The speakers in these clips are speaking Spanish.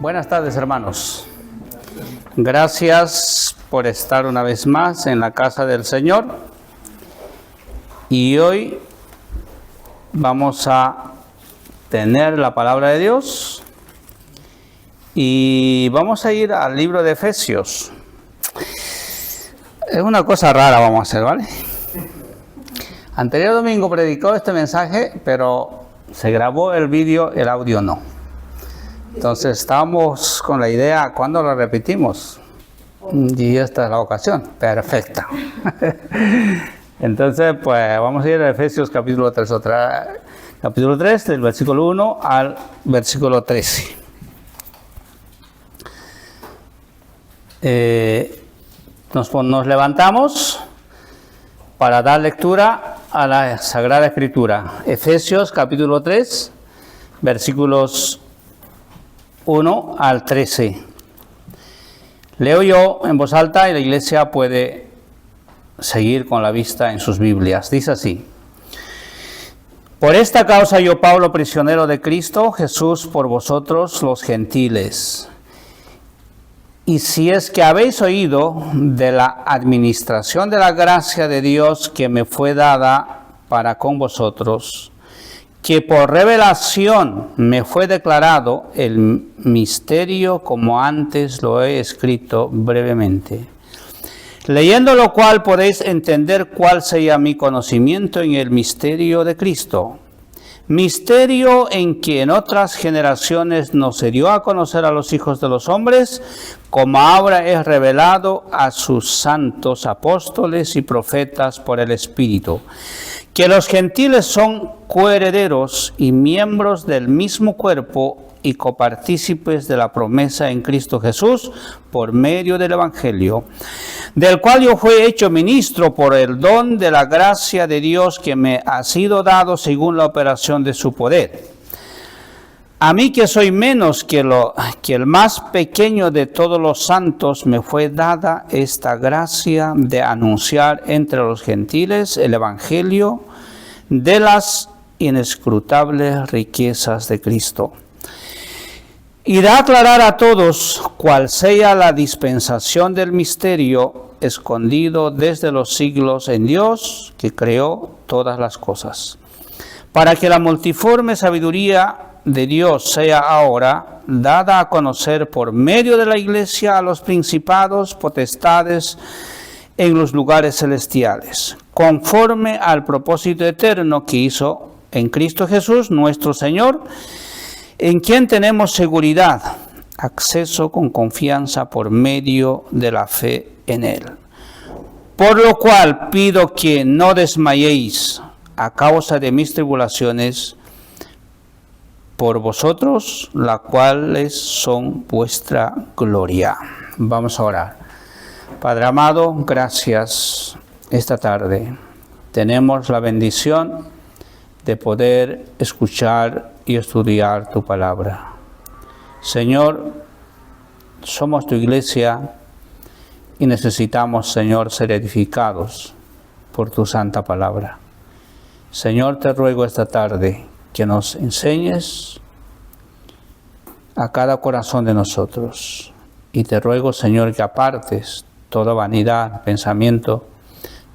Buenas tardes, hermanos. Gracias por estar una vez más en la casa del Señor. Y hoy vamos a tener la palabra de Dios y vamos a ir al libro de Efesios. Es una cosa rara vamos a hacer, ¿vale? Anterior domingo predicó este mensaje, pero se grabó el vídeo, el audio no. Entonces estábamos con la idea, ¿cuándo lo repetimos? Y esta es la ocasión, perfecta. Entonces, pues vamos a ir a Efesios capítulo 3, capítulo 3, del versículo 1 al versículo 13. Nos levantamos para dar lectura a la Sagrada Escritura. Efesios capítulo 3, versículos 1 al 13. Leo yo en voz alta y la iglesia puede seguir con la vista en sus Biblias. Dice así: Por esta causa yo, Pablo, prisionero de Cristo Jesús, por vosotros los gentiles. Y si es que habéis oído de la administración de la gracia de Dios que me fue dada para con vosotros, que por revelación me fue declarado el misterio, como antes lo he escrito brevemente, leyendo lo cual podéis entender cuál sea mi conocimiento en el misterio de Cristo, misterio en que en otras generaciones no se dio a conocer a los hijos de los hombres, como ahora es revelado a sus santos apóstoles y profetas por el Espíritu, que los gentiles son coherederos y miembros del mismo cuerpo y copartícipes de la promesa en Cristo Jesús por medio del Evangelio, del cual yo fui hecho ministro por el don de la gracia de Dios que me ha sido dado según la operación de su poder. A mí, que soy menos que el más pequeño de todos los santos, me fue dada esta gracia de anunciar entre los gentiles el Evangelio de las inescrutables riquezas de Cristo, y de aclarar a todos cuál sea la dispensación del misterio escondido desde los siglos en Dios, que creó todas las cosas, para que la multiforme sabiduría de Dios sea ahora dada a conocer por medio de la Iglesia a los principados, potestades en los lugares celestiales, conforme al propósito eterno que hizo en Cristo Jesús nuestro Señor, en quien tenemos seguridad, acceso con confianza por medio de la fe en Él. Por lo cual pido que no desmayéis a causa de mis tribulaciones por vosotros, las cuales son vuestra gloria. Vamos a orar. Padre amado, gracias esta tarde. Tenemos la bendición de poder escuchar y estudiar tu palabra. Señor, somos tu iglesia y necesitamos, Señor, ser edificados por tu santa palabra. Señor, te ruego esta tarde que nos enseñes a cada corazón de nosotros. Y te ruego, Señor, que apartes toda vanidad, pensamiento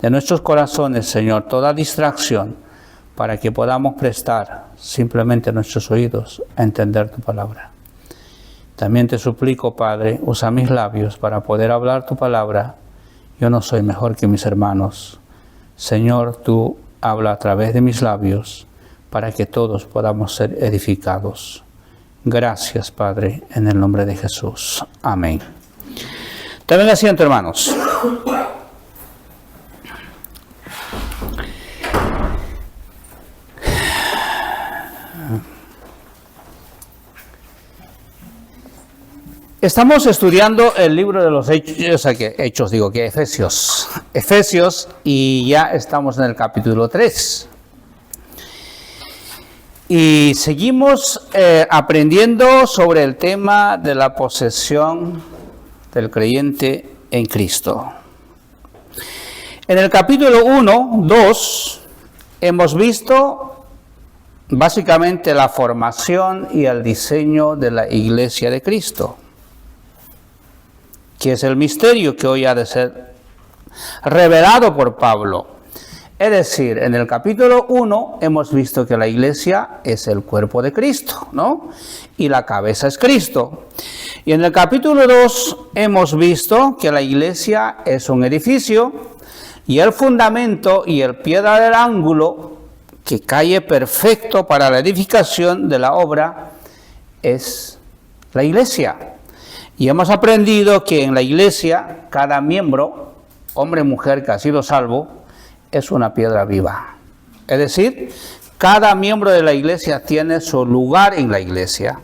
de nuestros corazones, Señor, toda distracción, para que podamos prestar simplemente nuestros oídos a entender tu palabra. También te suplico, Padre, usa mis labios para poder hablar tu palabra. Yo no soy mejor que mis hermanos. Señor, tú habla a través de mis labios para que todos podamos ser edificados. Gracias, Padre, en el nombre de Jesús. Amén. Tomen asiento, hermanos. Estamos estudiando el libro de los Efesios, y ya estamos en el capítulo 3. Y seguimos aprendiendo sobre el tema de la posesión del creyente en Cristo. En el capítulo 1, 2, hemos visto básicamente la formación y el diseño de la Iglesia de Cristo, que es el misterio que hoy ha de ser revelado por Pablo. Es decir, en el capítulo 1 hemos visto que la Iglesia es el cuerpo de Cristo, ¿no? Y la cabeza es Cristo. Y en el capítulo 2 hemos visto que la Iglesia es un edificio y el fundamento y el piedra del ángulo que cae perfecto para la edificación de la obra es la Iglesia. Y hemos aprendido que en la Iglesia cada miembro, hombre o mujer que ha sido salvo, es una piedra viva. Es decir, cada miembro de la Iglesia tiene su lugar en la Iglesia.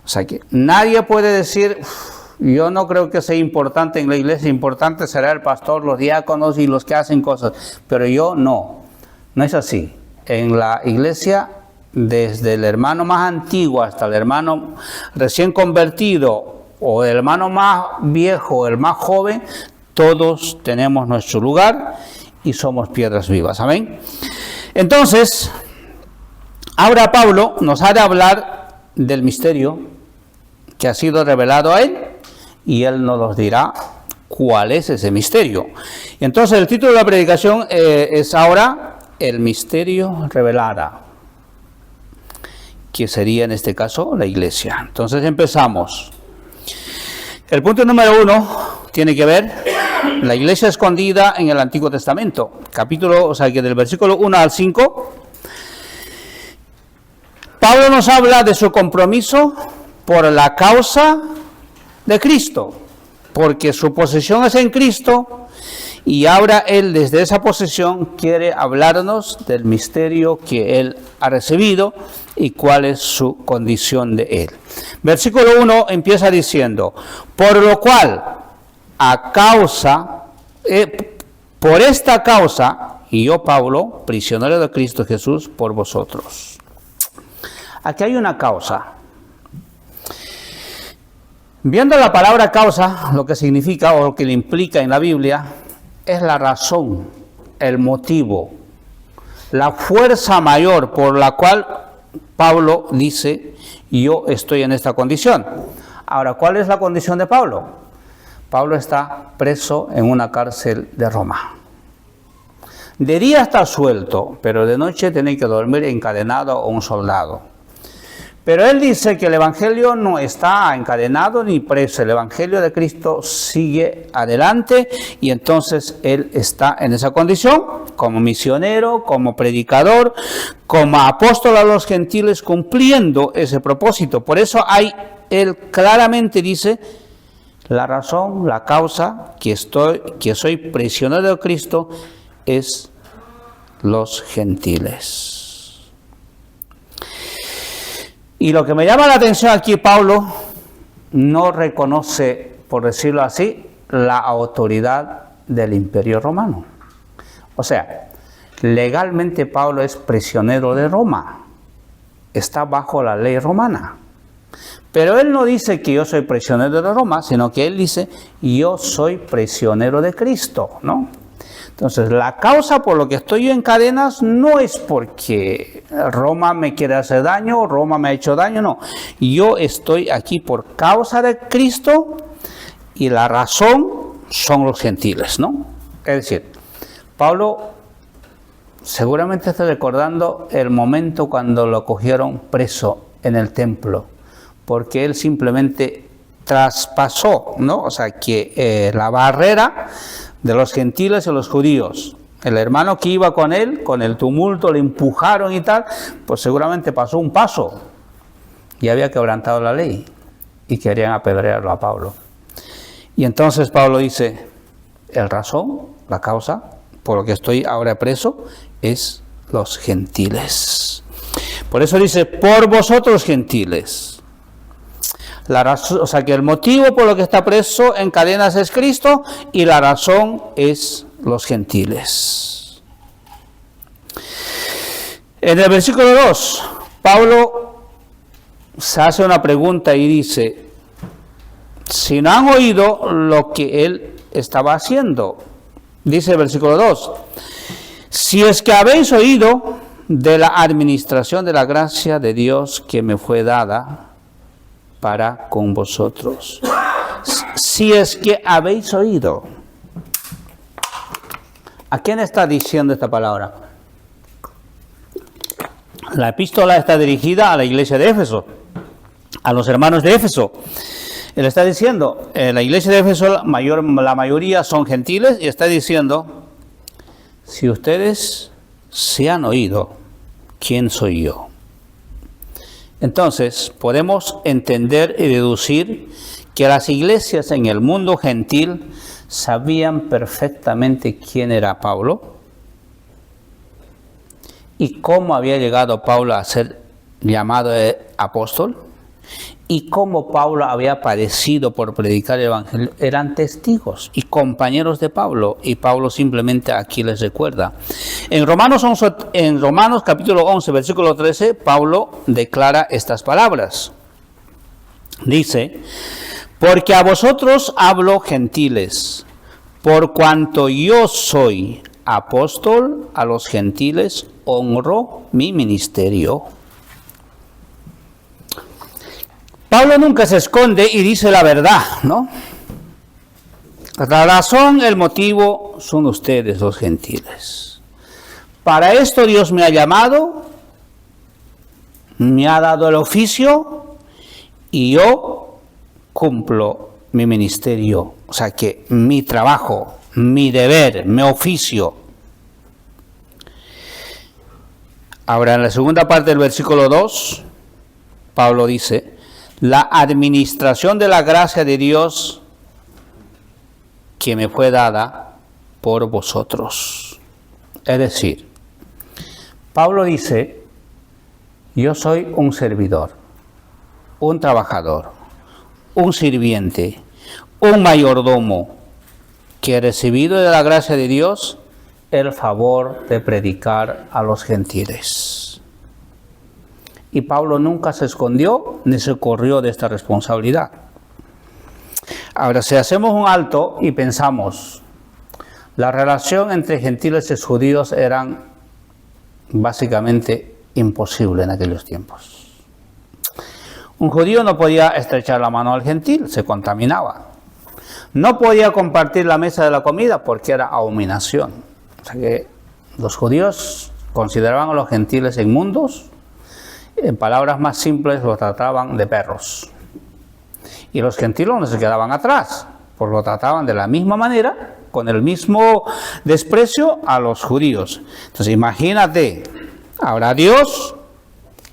O sea que nadie puede decir, yo no creo que sea importante en la Iglesia, importante será el pastor, los diáconos y los que hacen cosas, pero yo no. No es así. En la Iglesia, desde el hermano más antiguo hasta el hermano recién convertido, o el hermano más viejo, el más joven, todos tenemos nuestro lugar y somos piedras vivas. Amén. Entonces, ahora Pablo nos ha de hablar del misterio que ha sido revelado a él y él nos dirá cuál es ese misterio. Entonces, el título de la predicación es ahora el misterio revelado, que sería en este caso la Iglesia. Entonces empezamos. El punto número 1 tiene que ver la Iglesia escondida en el Antiguo Testamento, capítulo, o sea que del versículo 1 al 5, Pablo nos habla de su compromiso por la causa de Cristo, porque su posesión es en Cristo y ahora él desde esa posesión quiere hablarnos del misterio que él ha recibido y cuál es su condición de él. Versículo 1 empieza diciendo, por lo cual, por esta causa, y yo Pablo, prisionero de Cristo Jesús, por vosotros. Aquí hay una causa. Viendo la palabra causa, lo que significa o lo que le implica en la Biblia, es la razón, el motivo, la fuerza mayor por la cual Pablo dice, yo estoy en esta condición. Ahora, ¿cuál es la condición de Pablo? Pablo está preso en una cárcel de Roma. De día está suelto, pero de noche tiene que dormir encadenado a un soldado. Pero él dice que el Evangelio no está encadenado ni preso. El Evangelio de Cristo sigue adelante y entonces él está en esa condición como misionero, como predicador, como apóstol a los gentiles, cumpliendo ese propósito. Por eso él claramente dice, la razón, la causa que soy prisionero de Cristo es los gentiles. Y lo que me llama la atención aquí, Pablo no reconoce, por decirlo así, la autoridad del Imperio Romano. O sea, legalmente Pablo es prisionero de Roma, está bajo la ley romana. Pero él no dice que yo soy prisionero de Roma, sino que él dice, yo soy prisionero de Cristo, ¿no? Entonces, la causa por lo que estoy yo en cadenas no es porque Roma me quiere hacer daño, Roma me ha hecho daño, no. Yo estoy aquí por causa de Cristo y la razón son los gentiles, ¿no? Es decir, Pablo seguramente está recordando el momento cuando lo cogieron preso en el templo, porque él simplemente traspasó, ¿no? O sea, que la barrera de los gentiles y los judíos. El hermano que iba con él, con el tumulto, le empujaron y tal, pues seguramente pasó un paso y había quebrantado la ley y querían apedrearlo a Pablo. Y entonces Pablo dice, el razón, la causa, por lo que estoy ahora preso, es los gentiles. Por eso dice, por vosotros gentiles. La razón, o sea que el motivo por lo que está preso en cadenas es Cristo y la razón es los gentiles. En el versículo 2, Pablo se hace una pregunta y dice, si no han oído lo que él estaba haciendo, dice el versículo 2, si es que habéis oído de la administración de la gracia de Dios que me fue dada para con vosotros. Si es que habéis oído. ¿A quién está diciendo esta palabra? La epístola está dirigida a la iglesia de Éfeso, a los hermanos de Éfeso. Él está diciendo, la iglesia de Éfeso, la mayoría son gentiles, y está diciendo, si ustedes se han oído, ¿quién soy yo? Entonces, podemos entender y deducir que las iglesias en el mundo gentil sabían perfectamente quién era Pablo y cómo había llegado Pablo a ser llamado apóstol y cómo Pablo había padecido por predicar el evangelio. Eran testigos y compañeros de Pablo, y Pablo simplemente aquí les recuerda. En Romanos capítulo 11, versículo 13, Pablo declara estas palabras. Dice, porque a vosotros hablo gentiles, por cuanto yo soy apóstol a los gentiles, honro mi ministerio. Pablo nunca se esconde y dice la verdad, ¿no? La razón, el motivo son ustedes, los gentiles. Para esto Dios me ha llamado, me ha dado el oficio y yo cumplo mi ministerio. O sea que mi trabajo, mi deber, mi oficio. Ahora, en la segunda parte del versículo 2, Pablo dice, la administración de la gracia de Dios que me fue dada por vosotros. Es decir, Pablo dice, yo soy un servidor, un trabajador, un sirviente, un mayordomo que he recibido de la gracia de Dios el favor de predicar a los gentiles. Y Pablo nunca se escondió ni se corrió de esta responsabilidad. Ahora, si hacemos un alto y pensamos, la relación entre gentiles y judíos eran básicamente imposible en aquellos tiempos. Un judío no podía estrechar la mano al gentil, se contaminaba. No podía compartir la mesa de la comida porque era abominación. O sea que los judíos consideraban a los gentiles inmundos. En palabras más simples, los trataban de perros. Y los gentiles no se quedaban atrás, pues lo trataban de la misma manera, con el mismo desprecio a los judíos. Entonces imagínate, ahora Dios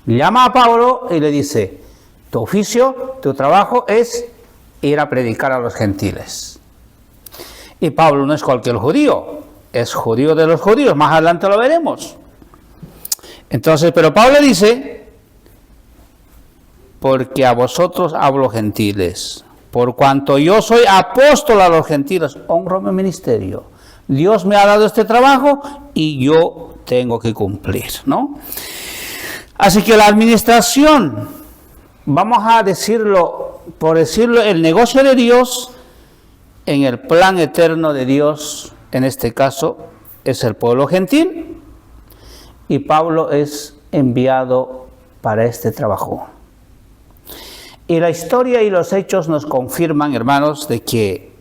llama a Pablo y le dice, tu oficio, tu trabajo es ir a predicar a los gentiles. Y Pablo no es cualquier judío, es judío de los judíos, más adelante lo veremos. Entonces, pero Pablo dice, porque a vosotros hablo gentiles, por cuanto yo soy apóstol a los gentiles, honro mi ministerio. Dios me ha dado este trabajo y yo tengo que cumplir, ¿no? Así que la administración, vamos a decirlo, por decirlo, el negocio de Dios, en el plan eterno de Dios, en este caso, es el pueblo gentil, y Pablo es enviado para este trabajo. Y la historia y los hechos nos confirman, hermanos, de que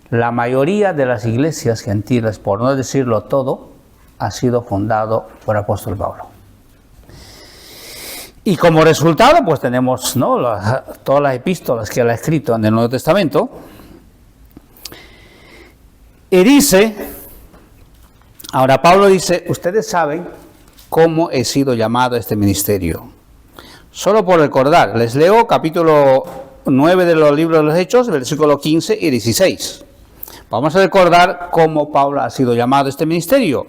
la mayoría de las iglesias gentiles, por no decirlo todo, ha sido fundado por el apóstol Pablo. Y como resultado, pues tenemos, ¿no?, todas las epístolas que él ha escrito en el Nuevo Testamento. Y dice, ahora Pablo dice, ustedes saben cómo he sido llamado a este ministerio. Solo por recordar, les leo capítulo 9 de los libros de los Hechos, versículos 15 y 16. Vamos a recordar cómo Pablo ha sido llamado a este ministerio,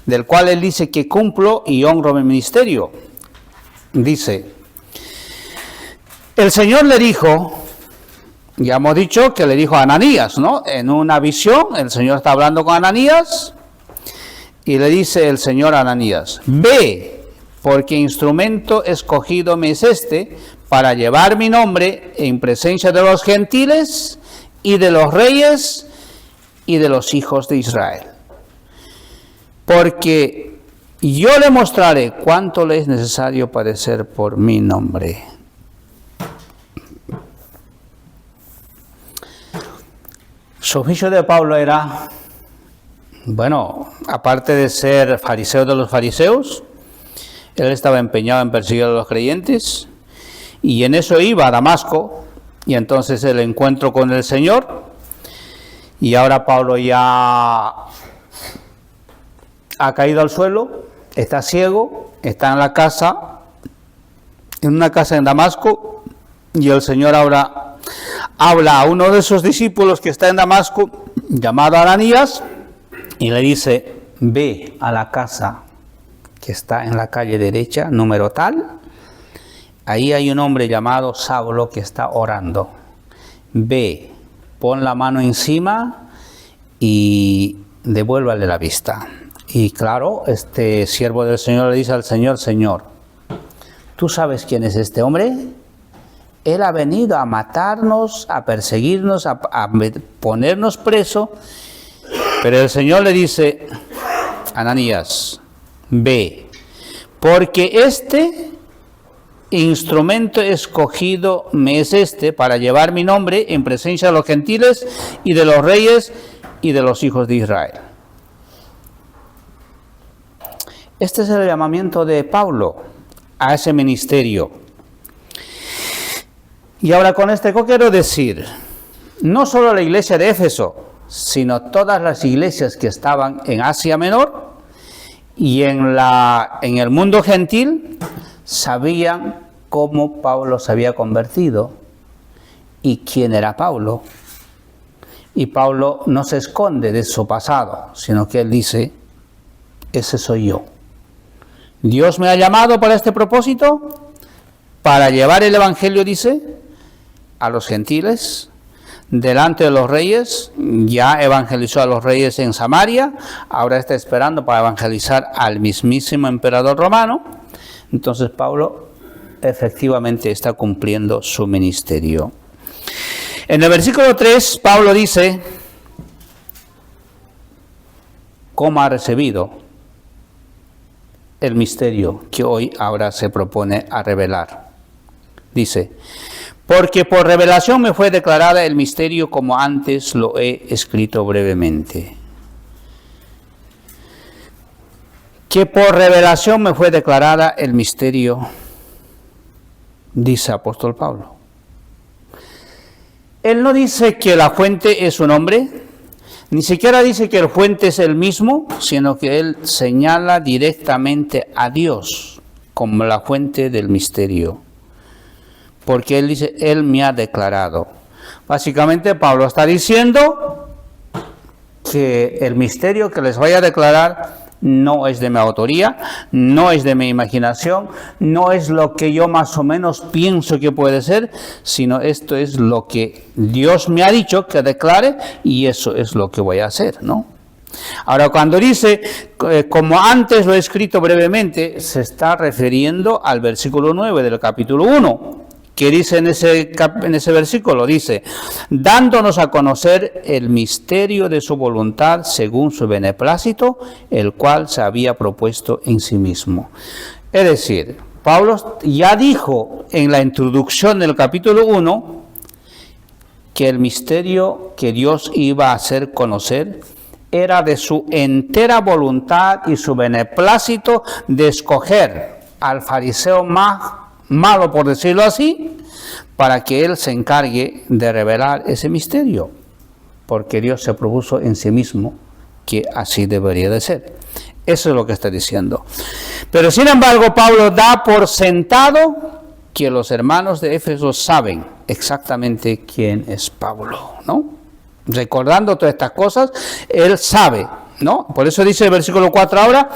del cual él dice que cumplo y honro mi ministerio. Dice, el Señor le dijo, ya hemos dicho que le dijo a Ananías, ¿no? En una visión, el Señor está hablando con Ananías y le dice el Señor a Ananías, ve, porque instrumento escogido me es este para llevar mi nombre en presencia de los gentiles y de los reyes y de los hijos de Israel. Porque y yo le mostraré cuánto le es necesario padecer por mi nombre. Su oficio de Pablo era, bueno, aparte de ser fariseo de los fariseos, él estaba empeñado en perseguir a los creyentes, y en eso iba a Damasco, y entonces el encuentro con el Señor, y ahora Pablo ya ha caído al suelo, está ciego, está en la casa, en una casa en Damasco, y el Señor ahora habla a uno de esos discípulos que está en Damasco, llamado Ananías, y le dice: ve a la casa que está en la calle derecha, número tal, ahí hay un hombre llamado Saulo que está orando. Ve, pon la mano encima y devuélvale la vista. Y claro, este siervo del Señor le dice al Señor: Señor, ¿tú sabes quién es este hombre? Él ha venido a matarnos, a perseguirnos, a ponernos preso. Pero el Señor le dice: Ananías, ve, porque este instrumento escogido me es para llevar mi nombre en presencia de los gentiles y de los reyes y de los hijos de Israel. Este es el llamamiento de Pablo a ese ministerio. Y ahora con esto quiero decir, no solo la iglesia de Éfeso, sino todas las iglesias que estaban en Asia Menor y en el mundo gentil, sabían cómo Pablo se había convertido y quién era Pablo. Y Pablo no se esconde de su pasado, sino que él dice: ese soy yo. Dios me ha llamado para este propósito, para llevar el evangelio, dice, a los gentiles, delante de los reyes. Ya evangelizó a los reyes en Samaria, ahora está esperando para evangelizar al mismísimo emperador romano. Entonces Pablo efectivamente está cumpliendo su ministerio. En el versículo 3, Pablo dice cómo ha recibido el misterio que hoy ahora se propone a revelar. Dice: porque por revelación me fue declarada el misterio, como antes lo he escrito brevemente. Que por revelación me fue declarada el misterio, dice apóstol Pablo. Él no dice que la fuente es un hombre, ni siquiera dice que el fuente es el mismo, sino que él señala directamente a Dios como la fuente del misterio. Porque él dice: él me ha declarado. Básicamente Pablo está diciendo que el misterio que les voy a declarar no es de mi autoría, no es de mi imaginación, no es lo que yo más o menos pienso que puede ser, sino esto es lo que Dios me ha dicho que declare, y eso es lo que voy a hacer, ¿no? Ahora, cuando dice, como antes lo he escrito brevemente, se está refiriendo al versículo 9 del capítulo 1. ¿Qué dice en ese versículo? Dice: dándonos a conocer el misterio de su voluntad según su beneplácito, el cual se había propuesto en sí mismo. Es decir, Pablo ya dijo en la introducción del capítulo 1 que el misterio que Dios iba a hacer conocer era de su entera voluntad y su beneplácito de escoger al fariseo más malo, por decirlo así, para que él se encargue de revelar ese misterio, porque Dios se propuso en sí mismo que así debería de ser. Eso es lo que está diciendo. Pero sin embargo, Pablo da por sentado que los hermanos de Éfeso saben exactamente quién es Pablo, ¿no? Recordando todas estas cosas, él sabe, ¿no? Por eso dice el versículo 4 ahora: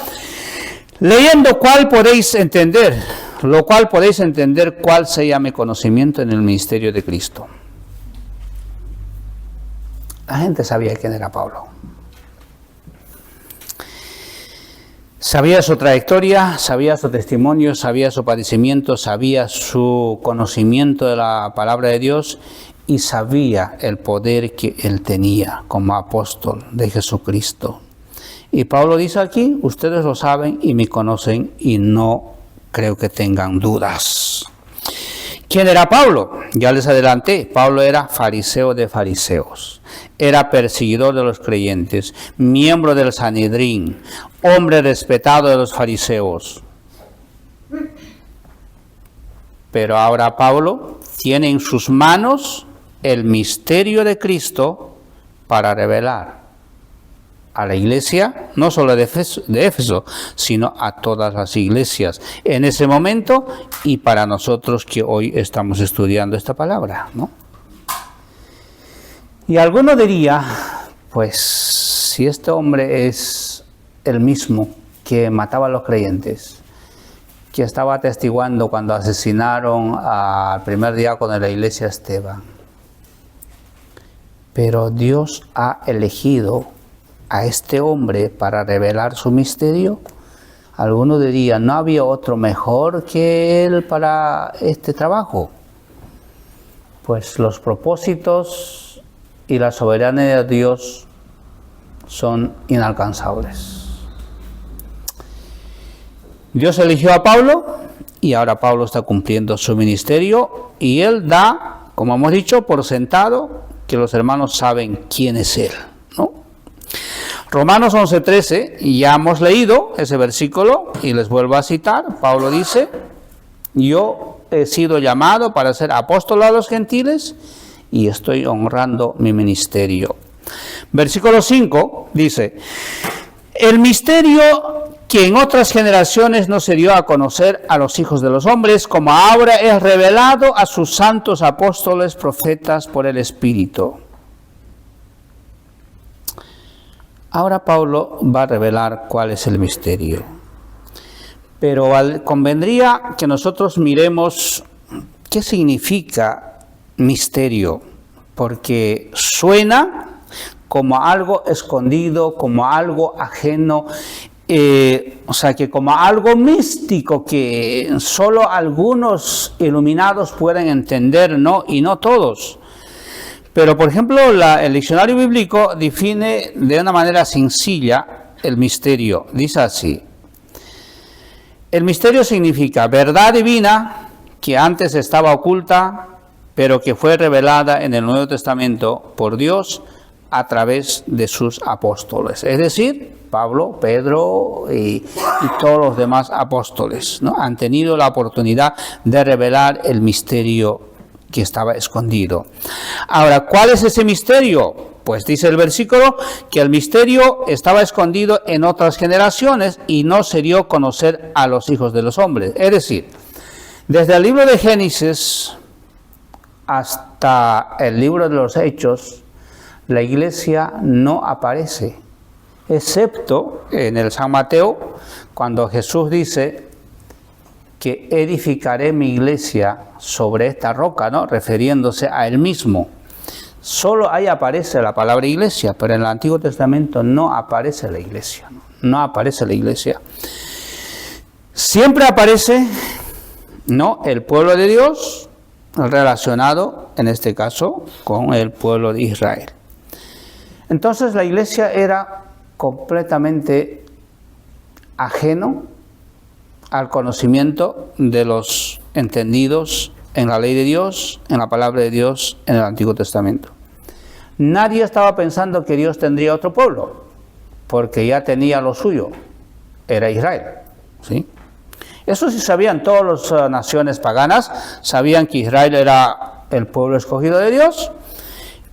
leyendo lo cual podéis entender cuál sea mi conocimiento en el ministerio de Cristo. La gente sabía quién era Pablo. Sabía su trayectoria, sabía su testimonio, sabía su padecimiento, sabía su conocimiento de la palabra de Dios y sabía el poder que él tenía como apóstol de Jesucristo. Y Pablo dice aquí, ustedes lo saben y me conocen y no creo que tengan dudas. ¿Quién era Pablo? Ya les adelanté, Pablo era fariseo de fariseos, era perseguidor de los creyentes, miembro del Sanedrín, hombre respetado de los fariseos. Pero ahora Pablo tiene en sus manos el misterio de Cristo para revelar a la iglesia, no solo de Éfeso, sino a todas las iglesias en ese momento y para nosotros que hoy estamos estudiando esta palabra, ¿no? Y alguno diría, pues si este hombre es el mismo que mataba a los creyentes, que estaba atestiguando cuando asesinaron al primer diácono de la iglesia, Esteban, pero Dios ha elegido a este hombre para revelar su misterio. Algunos dirían, ¿no había otro mejor que él para este trabajo? Pues los propósitos y la soberanía de Dios son inalcanzables. Dios eligió a Pablo y ahora Pablo está cumpliendo su ministerio y él da, como hemos dicho, por sentado que los hermanos saben quién es él, ¿no? Romanos 11:13, y ya hemos leído ese versículo y les vuelvo a citar. Pablo dice, yo he sido llamado para ser apóstol a los gentiles y estoy honrando mi ministerio. Versículo 5 dice, el misterio que en otras generaciones no se dio a conocer a los hijos de los hombres, como ahora es revelado a sus santos apóstoles, profetas por el Espíritu. Ahora Pablo va a revelar cuál es el misterio. Pero convendría que nosotros miremos qué significa misterio, porque suena como algo escondido, como algo ajeno, o sea que como algo místico que solo algunos iluminados pueden entender, ¿no? Y no todos. Pero, por ejemplo, el diccionario bíblico define de una manera sencilla el misterio. Dice así, el misterio significa verdad divina que antes estaba oculta, pero que fue revelada en el Nuevo Testamento por Dios a través de sus apóstoles. Es decir, Pablo, Pedro y todos los demás apóstoles, ¿no? Han tenido la oportunidad de revelar el misterio que estaba escondido. Ahora, ¿cuál es ese misterio? Pues dice el versículo que el misterio estaba escondido en otras generaciones y no se dio a conocer a los hijos de los hombres. Es decir, desde el libro de Génesis hasta el libro de los Hechos, la iglesia no aparece, excepto en el San Mateo, cuando Jesús dice que edificaré mi iglesia sobre esta roca, ¿no? Refiriéndose a él mismo. Solo ahí aparece la palabra iglesia, pero en el Antiguo Testamento no aparece la iglesia, no aparece la iglesia. Siempre aparece, ¿no?, el pueblo de Dios relacionado, en este caso, con el pueblo de Israel. Entonces la iglesia era completamente ajeno al conocimiento de los entendidos en la ley de Dios, en la palabra de Dios, en el Antiguo Testamento. Nadie estaba pensando que Dios tendría otro pueblo, porque ya tenía lo suyo, era Israel, ¿sí? Eso sí sabían todas las naciones paganas, sabían que Israel era el pueblo escogido de Dios,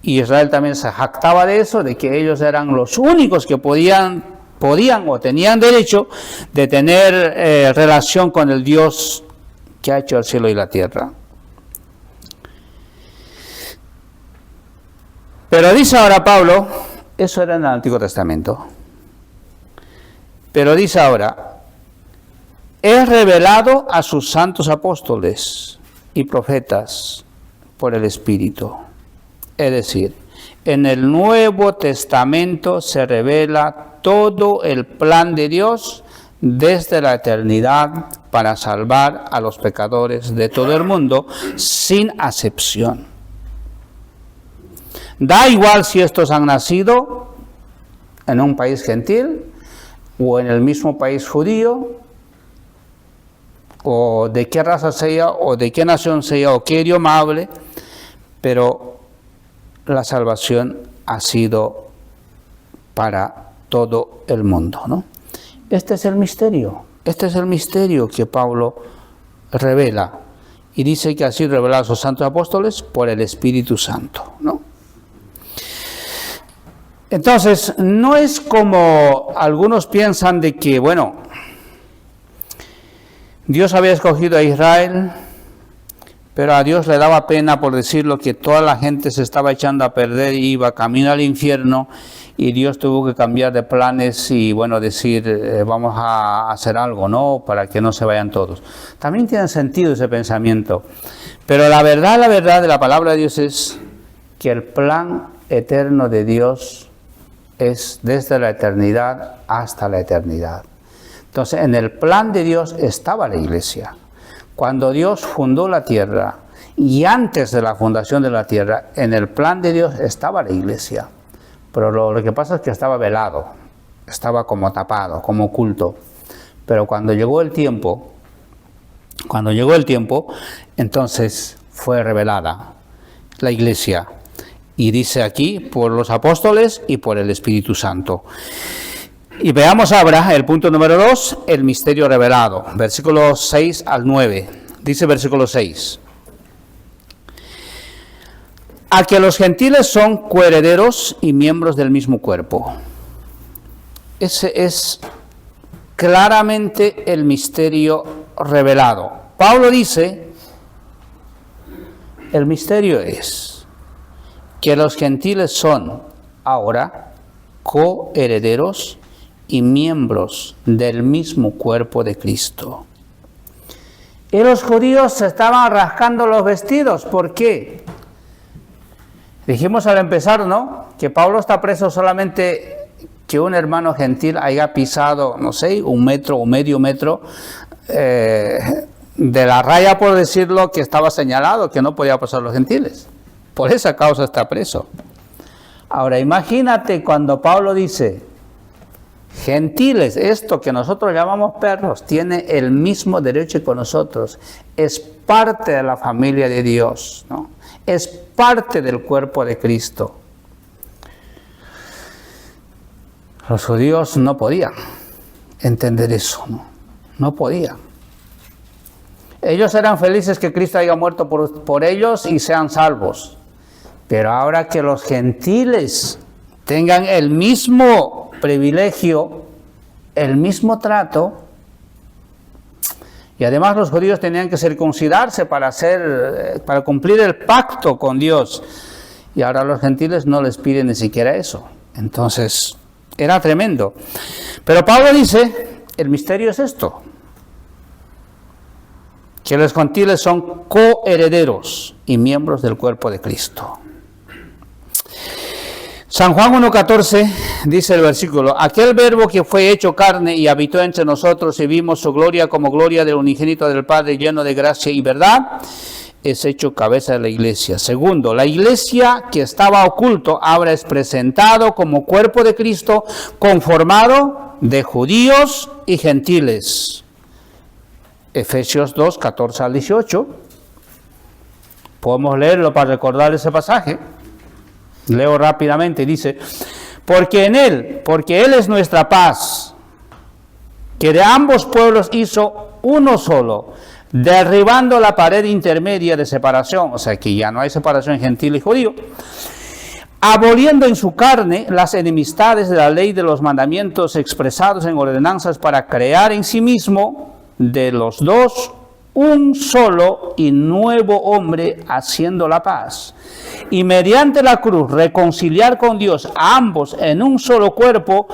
y Israel también se jactaba de eso, de que ellos eran los únicos que podían o tenían derecho de tener relación con el Dios que ha hecho el cielo y la tierra. Pero dice ahora Pablo, eso era en el Antiguo Testamento, pero dice ahora, es revelado a sus santos apóstoles y profetas por el Espíritu. Es decir, en el Nuevo Testamento se revela todo el plan de Dios desde la eternidad para salvar a los pecadores de todo el mundo sin acepción. Da igual si estos han nacido en un país gentil, o en el mismo país judío, o de qué raza sea, o de qué nación sea, o qué idioma hable, pero la salvación ha sido para todo el mundo, ¿no? Este es el misterio que Pablo revela, y dice que ha sido revelado a sus santos apóstoles por el Espíritu Santo, ¿no? Entonces, no es como algunos piensan de que, bueno, Dios había escogido a Israel, pero a Dios le daba pena, por decirlo, que toda la gente se estaba echando a perder y iba camino al infierno, y Dios tuvo que cambiar de planes y, bueno, decir, vamos a hacer algo, ¿no?, para que no se vayan todos. También tiene sentido ese pensamiento, pero la verdad de la palabra de Dios es que el plan eterno de Dios es desde la eternidad hasta la eternidad. Entonces, en el plan de Dios estaba la iglesia. Cuando Dios fundó la tierra, y antes de la fundación de la tierra, en el plan de Dios estaba la iglesia. Pero lo que pasa es que estaba velado, estaba como tapado, como oculto. Pero cuando llegó el tiempo, entonces fue revelada la iglesia. Y dice aquí, por los apóstoles y por el Espíritu Santo. Y veamos ahora el punto número 2, el misterio revelado. Versículos 6 al 9. Dice versículo 6. A que los gentiles son coherederos y miembros del mismo cuerpo. Ese es claramente el misterio revelado. Pablo dice, el misterio es que los gentiles son ahora coherederos y miembros del mismo cuerpo de Cristo. Y los judíos se estaban rascando los vestidos. ¿Por qué? Dijimos al empezar, ¿no?, que Pablo está preso solamente que un hermano gentil haya pisado, no sé, 1 metro o medio metro de la raya, por decirlo, que estaba señalado, que no podía pasar los gentiles. Por esa causa está preso. Ahora imagínate cuando Pablo dice, gentiles, esto que nosotros llamamos perros, tiene el mismo derecho que nosotros, es parte de la familia de Dios, ¿no? Es parte del cuerpo de Cristo. Los judíos no podían entender eso, no podían. Ellos eran felices que Cristo haya muerto por ellos y sean salvos. Pero ahora que los gentiles tengan el mismo privilegio, el mismo trato, y además los judíos tenían que circuncidarse para cumplir el pacto con Dios, y ahora los gentiles no les piden ni siquiera eso. Entonces, era tremendo. Pero Pablo dice, el misterio es esto, que los gentiles son coherederos y miembros del cuerpo de Cristo. San Juan 1:14 dice el versículo, aquel verbo que fue hecho carne y habitó entre nosotros y vimos su gloria como gloria del unigénito del Padre, lleno de gracia y verdad, es hecho cabeza de la iglesia. Segundo, la iglesia que estaba oculto ahora es presentado como cuerpo de Cristo, conformado de judíos y gentiles. Efesios 2:14 al 18. Podemos leerlo para recordar ese pasaje. Leo rápidamente, dice, porque Él es nuestra paz, que de ambos pueblos hizo uno solo, derribando la pared intermedia de separación, o sea que ya no hay separación gentil y judío, aboliendo en su carne las enemistades de la ley de los mandamientos expresados en ordenanzas, para crear en sí mismo de los dos un solo y nuevo hombre, haciendo la paz, y mediante la cruz reconciliar con Dios a ambos en un solo cuerpo,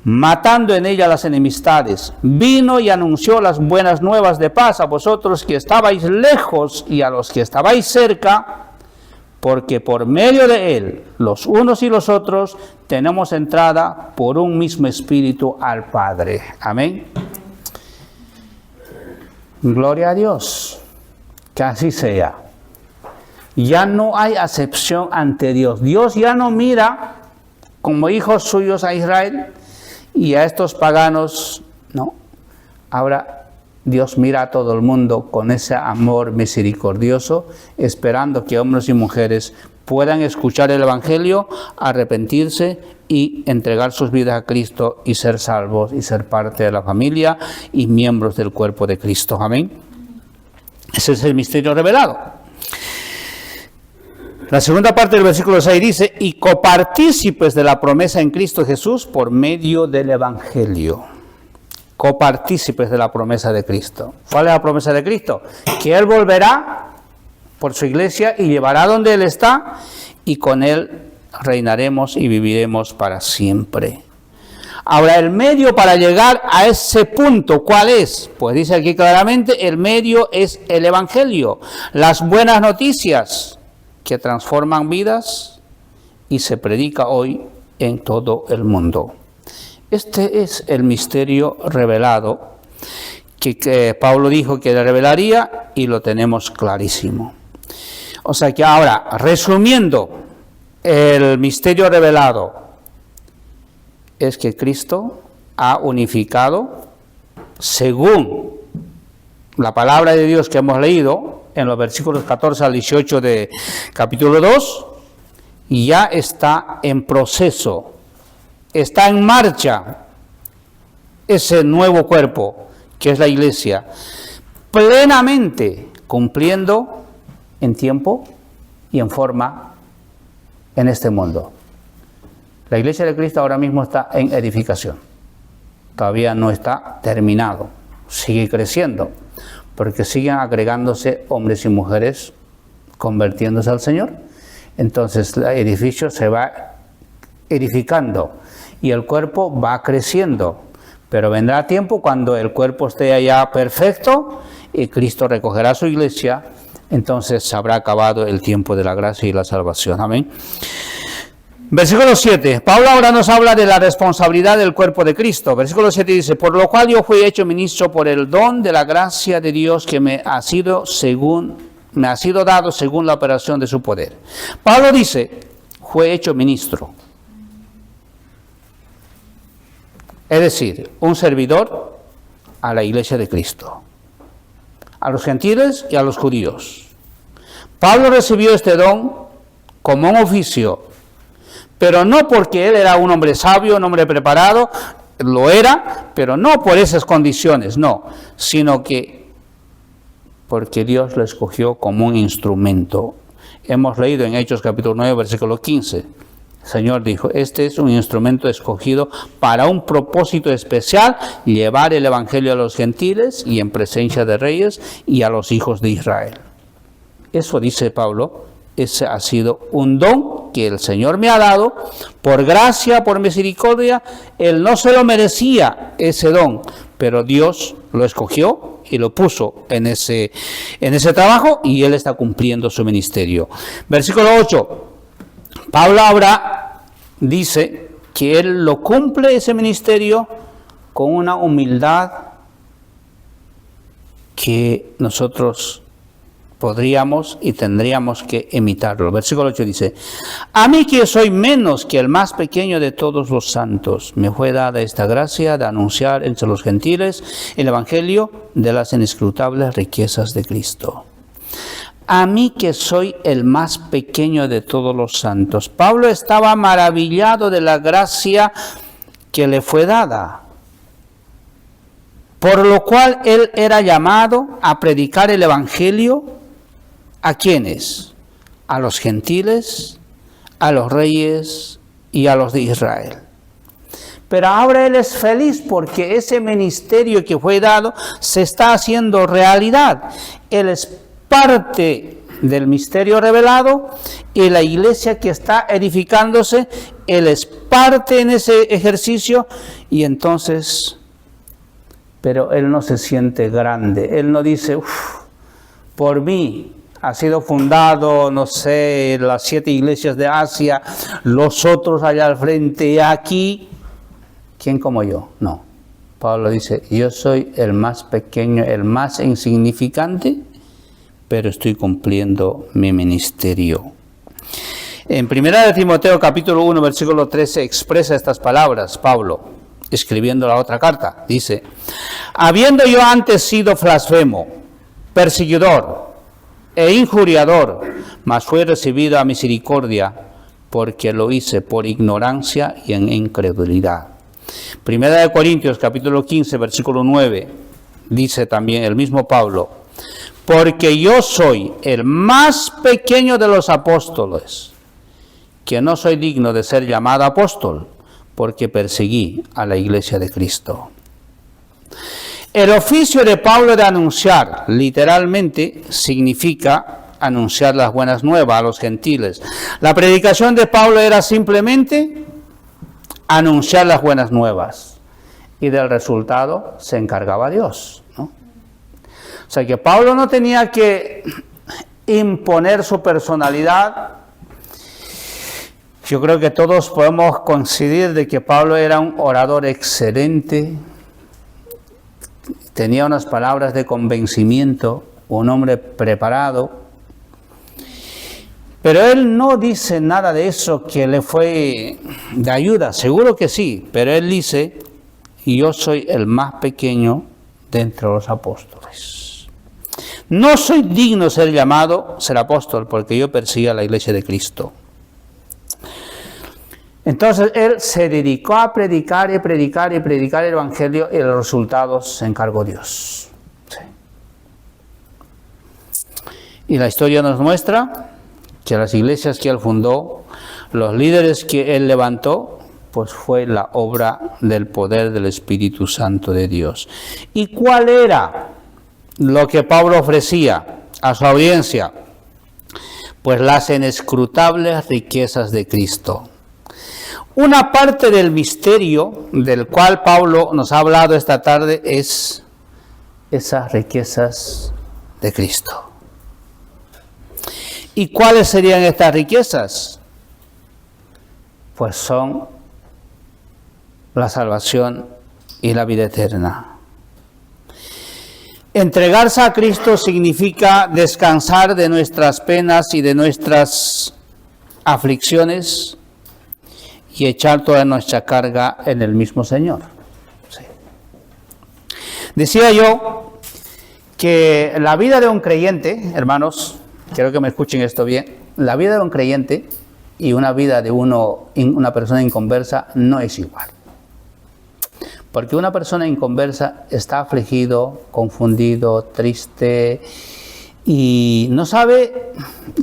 matando en ella las enemistades. Vino y anunció las buenas nuevas de paz a vosotros que estabais lejos y a los que estabais cerca, porque por medio de él, los unos y los otros, tenemos entrada por un mismo espíritu al Padre. Amén. Gloria a Dios, que así sea. Ya no hay acepción ante Dios. Dios ya no mira como hijos suyos a Israel Y a estos paganos, no. Ahora Dios mira a todo el mundo con ese amor misericordioso, esperando que hombres y mujeres puedan escuchar el Evangelio, arrepentirse y entregar sus vidas a Cristo y ser salvos y ser parte de la familia y miembros del cuerpo de Cristo. Amén. Ese es el misterio revelado. La segunda parte del versículo 6 dice, y copartícipes de la promesa en Cristo Jesús por medio del Evangelio. Copartícipes de la promesa de Cristo. ¿Cuál es la promesa de Cristo? Que Él volverá por su iglesia y llevará donde Él está, y con Él reinaremos y viviremos para siempre. Ahora, el medio para llegar a ese punto, ¿cuál es? Pues dice aquí claramente, el medio es el Evangelio, las buenas noticias que transforman vidas y se predica hoy en todo el mundo. Este es el misterio revelado que Pablo dijo que le revelaría y lo tenemos clarísimo. O sea que ahora, resumiendo, el misterio revelado es que Cristo ha unificado, según la palabra de Dios que hemos leído en los versículos 14 al 18 de capítulo 2, y ya está en proceso, está en marcha ese nuevo cuerpo que es la iglesia, plenamente cumpliendo en tiempo y en forma en este mundo. La iglesia de Cristo ahora mismo está en edificación, todavía no está terminado, sigue creciendo, porque siguen agregándose hombres y mujeres convirtiéndose al Señor. Entonces el edificio se va edificando y el cuerpo va creciendo, pero vendrá tiempo cuando el cuerpo esté ya perfecto y Cristo recogerá a su iglesia. Entonces se habrá acabado el tiempo de la gracia y la salvación. Amén. Versículo 7. Pablo ahora nos habla de la responsabilidad del cuerpo de Cristo. Versículo 7 dice, por lo cual yo fui hecho ministro por el don de la gracia de Dios que me ha sido dado según la operación de su poder. Pablo dice, fue hecho ministro. Es decir, un servidor a la iglesia de Cristo, a los gentiles y a los judíos. Pablo recibió este don como un oficio, pero no porque él era un hombre sabio, un hombre preparado, lo era, pero no por esas condiciones, no, sino que porque Dios lo escogió como un instrumento. Hemos leído en Hechos capítulo 9, versículo 15. El Señor dijo, este es un instrumento escogido para un propósito especial, llevar el evangelio a los gentiles y en presencia de reyes y a los hijos de Israel. Eso dice Pablo, ese ha sido un don que el Señor me ha dado, por gracia, por misericordia. Él no se lo merecía ese don, pero Dios lo escogió y lo puso en ese trabajo y Él está cumpliendo su ministerio. Versículo 8. Pablo ahora dice que él lo cumple ese ministerio con una humildad que nosotros podríamos y tendríamos que imitarlo. Versículo 8 dice, a mí que soy menos que el más pequeño de todos los santos, me fue dada esta gracia de anunciar entre los gentiles el evangelio de las inescrutables riquezas de Cristo. A mí que soy el más pequeño de todos los santos. Pablo estaba maravillado de la gracia que le fue dada, por lo cual él era llamado a predicar el evangelio. ¿A quiénes? A los gentiles, a los reyes y a los de Israel. Pero ahora él es feliz porque ese ministerio que fue dado se está haciendo realidad. Él es parte del misterio revelado y la iglesia que está edificándose, él es parte en ese ejercicio y entonces, pero él no se siente grande, él no dice, por mí ha sido fundado, no sé, las 7 iglesias de Asia, los otros allá al frente, aquí, ¿quién como yo? No, Pablo dice, yo soy el más pequeño, el más insignificante, pero estoy cumpliendo mi ministerio. En 1 Timoteo capítulo 1 versículo 13 expresa estas palabras, Pablo. escribiendo la otra carta. Dice, habiendo yo antes sido blasfemo, perseguidor e injuriador, mas fui recibido a misericordia, porque lo hice por ignorancia y en incredulidad. Primera de Corintios, capítulo 15, versículo 9, dice también el mismo Pablo, porque yo soy el más pequeño de los apóstoles, que no soy digno de ser llamado apóstol, porque perseguí a la iglesia de Cristo. El oficio de Pablo de anunciar, literalmente, significa anunciar las buenas nuevas a los gentiles. La predicación de Pablo era simplemente anunciar las buenas nuevas, y del resultado se encargaba Dios, ¿no? O sea que Pablo no tenía que imponer su personalidad. Yo creo que todos podemos coincidir de que Pablo era un orador excelente, tenía unas palabras de convencimiento, un hombre preparado, pero él no dice nada de eso que le fue de ayuda, seguro que sí, pero él dice, yo soy el más pequeño de entre los apóstoles. No soy digno de ser llamado ser apóstol, porque yo perseguí a la iglesia de Cristo. Entonces él se dedicó a predicar y predicar y predicar el evangelio, y los resultados se encargó Dios. Sí. Y la historia nos muestra que las iglesias que él fundó, los líderes que él levantó, pues fue la obra del poder del Espíritu Santo de Dios. ¿Y cuál era lo que Pablo ofrecía a su audiencia? Pues las inescrutables riquezas de Cristo. Una parte del misterio del cual Pablo nos ha hablado esta tarde es esas riquezas de Cristo. ¿Y cuáles serían estas riquezas? Pues son la salvación y la vida eterna. Entregarse a Cristo significa descansar de nuestras penas y de nuestras aflicciones y echar toda nuestra carga en el mismo Señor. Sí. Decía yo que la vida de un creyente, hermanos, quiero que me escuchen esto bien, la vida de un creyente y una vida de una persona inconversa no es igual. Porque una persona inconversa está afligido, confundido, triste, y no sabe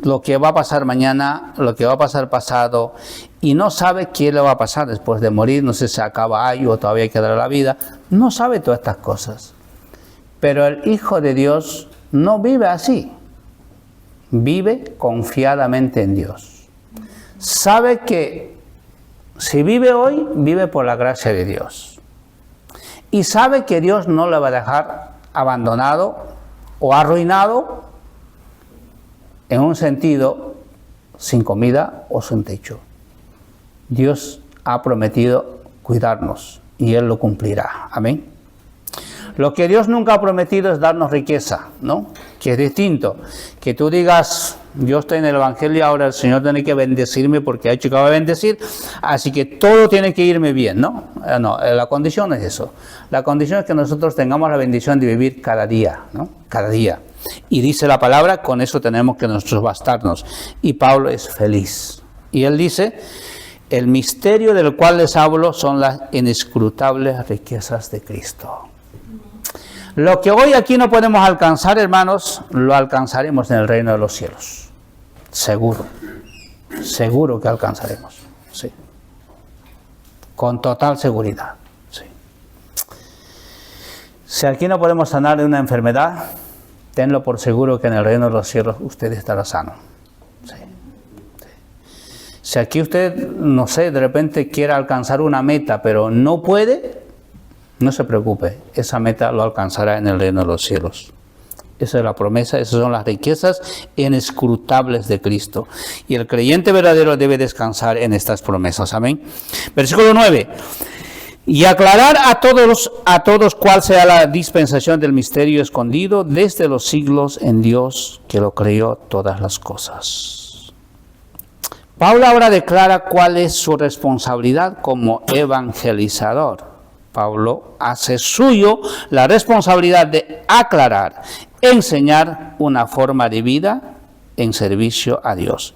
lo que va a pasar mañana, lo que va a pasar pasado, y no sabe qué le va a pasar después de morir, no sé si se acaba algo o todavía quedará la vida, no sabe todas estas cosas. Pero el Hijo de Dios no vive así, vive confiadamente en Dios. Sabe que si vive hoy, vive por la gracia de Dios. Y sabe que Dios no le va a dejar abandonado o arruinado, en un sentido, sin comida o sin techo. Dios ha prometido cuidarnos y Él lo cumplirá. Amén. Lo que Dios nunca ha prometido es darnos riqueza, ¿no? Que es distinto. Que tú digas, yo estoy en el Evangelio, ahora el Señor tiene que bendecirme porque ha dicho que va a bendecir, así que todo tiene que irme bien, ¿no? No, la condición no es eso. La condición es que nosotros tengamos la bendición de vivir cada día, ¿no? Cada día. Y dice la palabra, con eso tenemos que nosotros bastarnos. Y Pablo es feliz. Y él dice, el misterio del cual les hablo son las inescrutables riquezas de Cristo. Lo que hoy aquí no podemos alcanzar, hermanos, lo alcanzaremos en el reino de los cielos. Seguro. Seguro que alcanzaremos. Sí. Con total seguridad. Sí. Si aquí no podemos sanar de una enfermedad, tenlo por seguro que en el reino de los cielos usted estará sano. Sí. Sí. Si aquí usted, no sé, de repente quiere alcanzar una meta, pero no puede, no se preocupe, esa meta lo alcanzará en el reino de los cielos. Esa es la promesa, esas son las riquezas inescrutables de Cristo. Y el creyente verdadero debe descansar en estas promesas. Amén. Versículo 9. Y aclarar a todos cuál sea la dispensación del misterio escondido desde los siglos en Dios, que lo creó todas las cosas. Pablo ahora declara cuál es su responsabilidad como evangelizador. Pablo hace suyo la responsabilidad de aclarar, enseñar una forma de vida en servicio a Dios.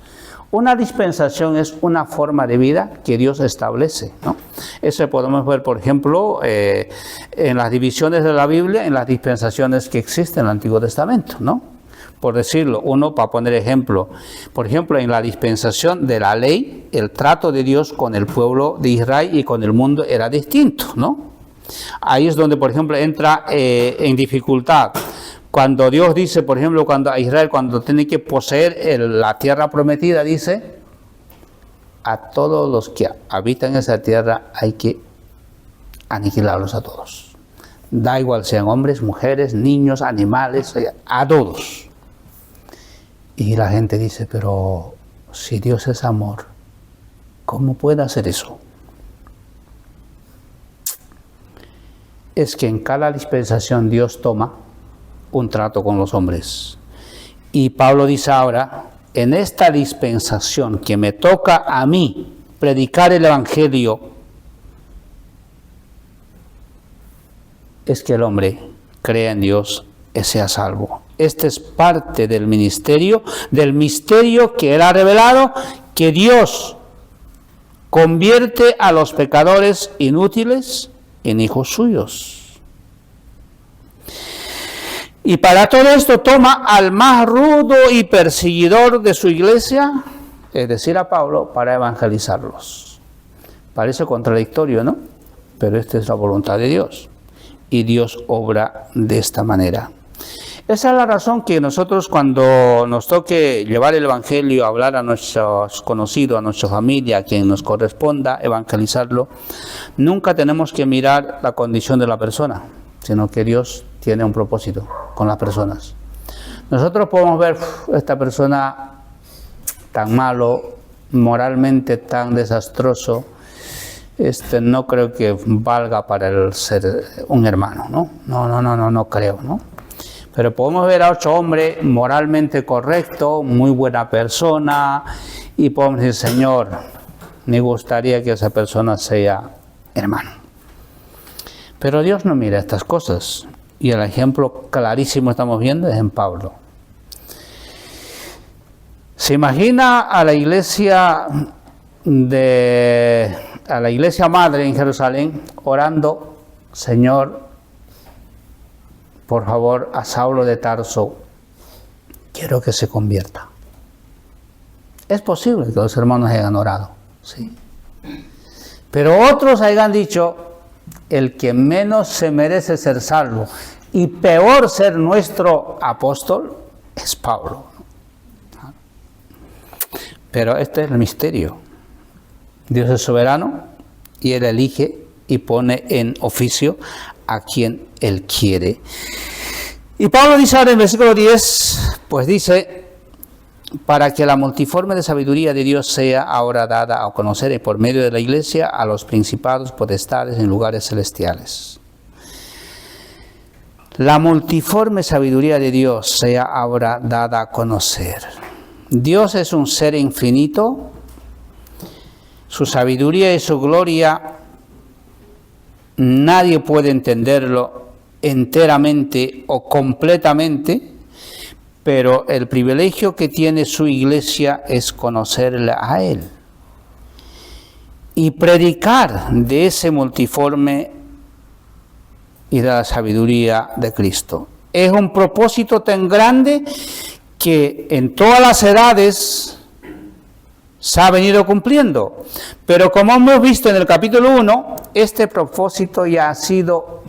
Una dispensación es una forma de vida que Dios establece, ¿no? Eso podemos ver, por ejemplo, en las divisiones de la Biblia, en las dispensaciones que existen en el Antiguo Testamento, ¿no? Por decirlo, uno, para poner ejemplo, por ejemplo, en la dispensación de la ley, el trato de Dios con el pueblo de Israel y con el mundo era distinto, ¿no? Ahí es donde, por ejemplo, entra en dificultad. Cuando Dios dice, por ejemplo, cuando a Israel, cuando tiene que poseer la tierra prometida, dice, a todos los que habitan esa tierra hay que aniquilarlos a todos. Da igual sean hombres, mujeres, niños, animales, a todos. Y la gente dice, pero si Dios es amor, ¿cómo puede hacer eso? Es que en cada dispensación Dios toma un trato con los hombres. Y Pablo dice ahora, en esta dispensación que me toca a mí predicar el Evangelio, es que el hombre crea en Dios y sea salvo. Este es parte del misterio que Él ha revelado, que Dios convierte a los pecadores inútiles en hijos suyos. Y para todo esto toma al más rudo y perseguidor de su iglesia, es decir, a Pablo, para evangelizarlos. Parece contradictorio, ¿no? Pero esta es la voluntad de Dios. Y Dios obra de esta manera. Esa es la razón que nosotros, cuando nos toque llevar el Evangelio, hablar a nuestros conocidos, a nuestra familia, a quien nos corresponda evangelizarlo, nunca tenemos que mirar la condición de la persona, sino que Dios tiene un propósito con las personas. Nosotros podemos ver esta persona tan malo, moralmente tan desastroso, no creo que valga para el ser un hermano, ¿no? No creo, ¿no? Pero podemos ver a otro hombre moralmente correcto, muy buena persona, y podemos decir, Señor, me gustaría que esa persona sea hermano. Pero Dios no mira estas cosas, y el ejemplo clarísimo estamos viendo es en Pablo. ¿Se imagina a la iglesia madre en Jerusalén orando, Señor, por favor, a Saulo de Tarso, quiero que se convierta? Es posible que los hermanos hayan orado, sí. Pero otros hayan dicho, el que menos se merece ser salvo y peor ser nuestro apóstol es Pablo. Pero este es el misterio. Dios es soberano y Él elige y pone en oficio a quien Él quiere. Y Pablo dice ahora en el versículo 10, pues dice, para que la multiforme de sabiduría de Dios sea ahora dada a conocer y por medio de la iglesia a los principados, potestades en lugares celestiales. La multiforme sabiduría de Dios sea ahora dada a conocer. Dios es un ser infinito, su sabiduría y su gloria nadie puede entenderlo enteramente o completamente, pero el privilegio que tiene su iglesia es conocerle a Él y predicar de ese multiforme y de la sabiduría de Cristo. Es un propósito tan grande que en todas las edades se ha venido cumpliendo. Pero como hemos visto en el capítulo 1, este propósito ya ha sido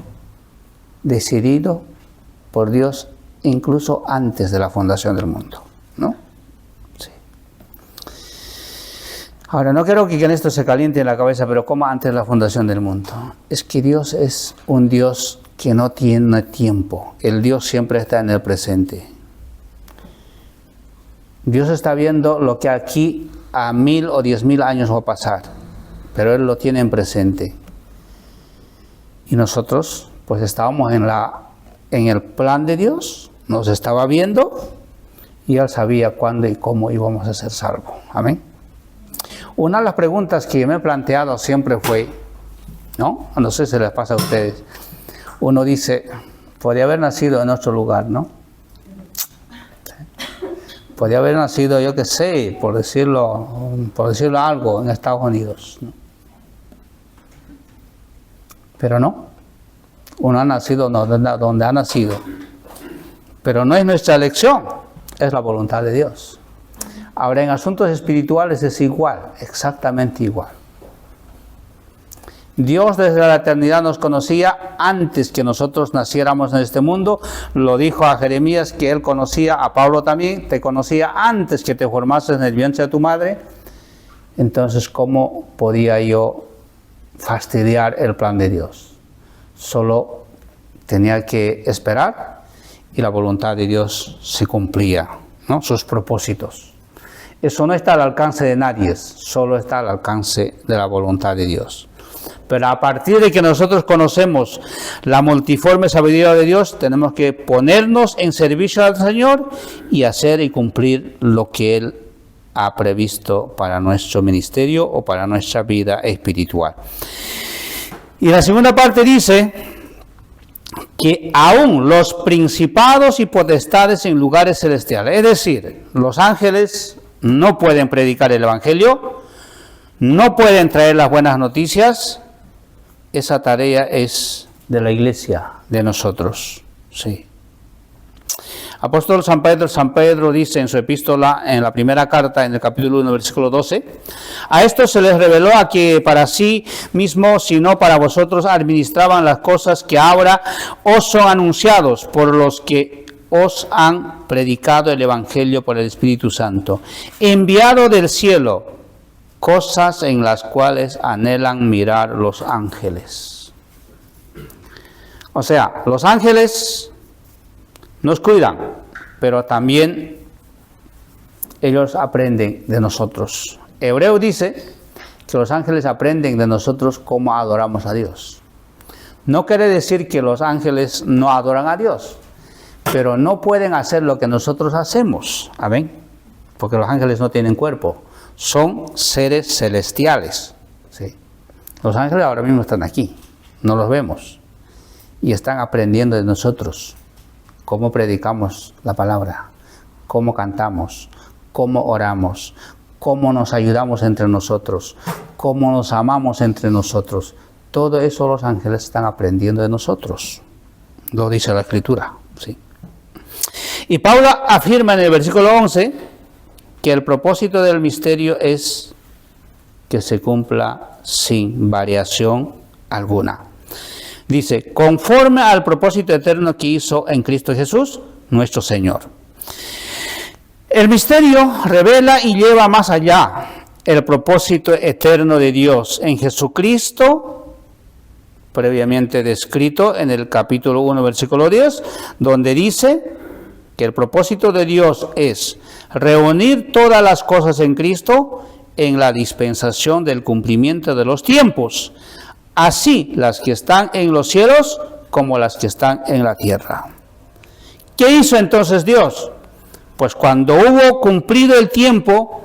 decidido por Dios incluso antes de la fundación del mundo, ¿no? Sí. Ahora, no quiero que en esto se caliente en la cabeza, pero ¿cómo antes de la fundación del mundo? Es que Dios es un Dios que no tiene tiempo. El Dios siempre está en el presente. Dios está viendo lo que aquí a 1000 o 10.000 años va a pasar, pero Él lo tiene en presente. Y nosotros, pues estábamos en el plan de Dios, nos estaba viendo y Él sabía cuándo y cómo íbamos a ser salvos. Amén. Una de las preguntas que me he planteado siempre fue, ¿no? No sé si les pasa a ustedes. Uno dice, podría haber nacido en otro lugar, ¿no? Podría haber nacido, yo qué sé, por decirlo algo, en Estados Unidos, ¿no? Pero no. Uno ha nacido donde ha nacido. Pero no es nuestra elección, es la voluntad de Dios. Ahora, en asuntos espirituales es igual, exactamente igual. Dios desde la eternidad nos conocía antes que nosotros naciéramos en este mundo. Lo dijo a Jeremías que él conocía, a Pablo también, te conocía antes que te formases en el vientre de tu madre. Entonces, ¿cómo podía yo fastidiar el plan de Dios? Solo tenía que esperar y la voluntad de Dios se cumplía, ¿no? Sus propósitos. Eso no está al alcance de nadie, solo está al alcance de la voluntad de Dios. Pero a partir de que nosotros conocemos la multiforme sabiduría de Dios, tenemos que ponernos en servicio al Señor y hacer y cumplir lo que Él ha previsto para nuestro ministerio o para nuestra vida espiritual. Y la segunda parte dice que aún los principados y potestades en lugares celestiales, es decir, los ángeles no pueden predicar el Evangelio, no pueden traer las buenas noticias. Esa tarea es de la iglesia, de nosotros, sí. Apóstol San Pedro dice en su epístola, en la primera carta, en el capítulo 1, versículo 12, a esto se les reveló a que para sí mismo, sino para vosotros, administraban las cosas que ahora os son anunciados por los que os han predicado el Evangelio por el Espíritu Santo, enviado del cielo, cosas en las cuales anhelan mirar los ángeles. O sea, los ángeles nos cuidan, pero también ellos aprenden de nosotros. Hebreo dice que los ángeles aprenden de nosotros cómo adoramos a Dios. No quiere decir que los ángeles no adoran a Dios, pero no pueden hacer lo que nosotros hacemos. Amén. Porque los ángeles no tienen cuerpo. Son seres celestiales. ¿Sí? Los ángeles ahora mismo están aquí, no los vemos, y están aprendiendo de nosotros cómo predicamos la palabra, cómo cantamos, cómo oramos, cómo nos ayudamos entre nosotros, cómo nos amamos entre nosotros. Todo eso los ángeles están aprendiendo de nosotros. Lo dice la Escritura. ¿Sí? Y Pablo afirma en el versículo 11 que el propósito del misterio es que se cumpla sin variación alguna. Dice, conforme al propósito eterno que hizo en Cristo Jesús, nuestro Señor. El misterio revela y lleva más allá el propósito eterno de Dios en Jesucristo, previamente descrito en el capítulo 1, versículo 10, donde dice que el propósito de Dios es reunir todas las cosas en Cristo en la dispensación del cumplimiento de los tiempos, así las que están en los cielos como las que están en la tierra. ¿Qué hizo entonces Dios? Pues cuando hubo cumplido el tiempo,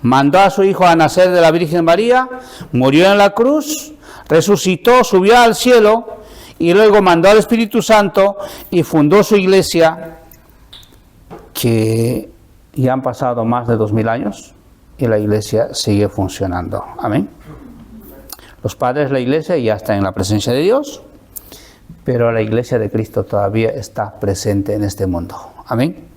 mandó a su Hijo a nacer de la Virgen María, murió en la cruz, resucitó, subió al cielo y luego mandó al Espíritu Santo y fundó su iglesia, que ya han pasado más de 2000 años y la iglesia sigue funcionando. Amén. Los padres de la iglesia ya están en la presencia de Dios, pero la iglesia de Cristo todavía está presente en este mundo. Amén.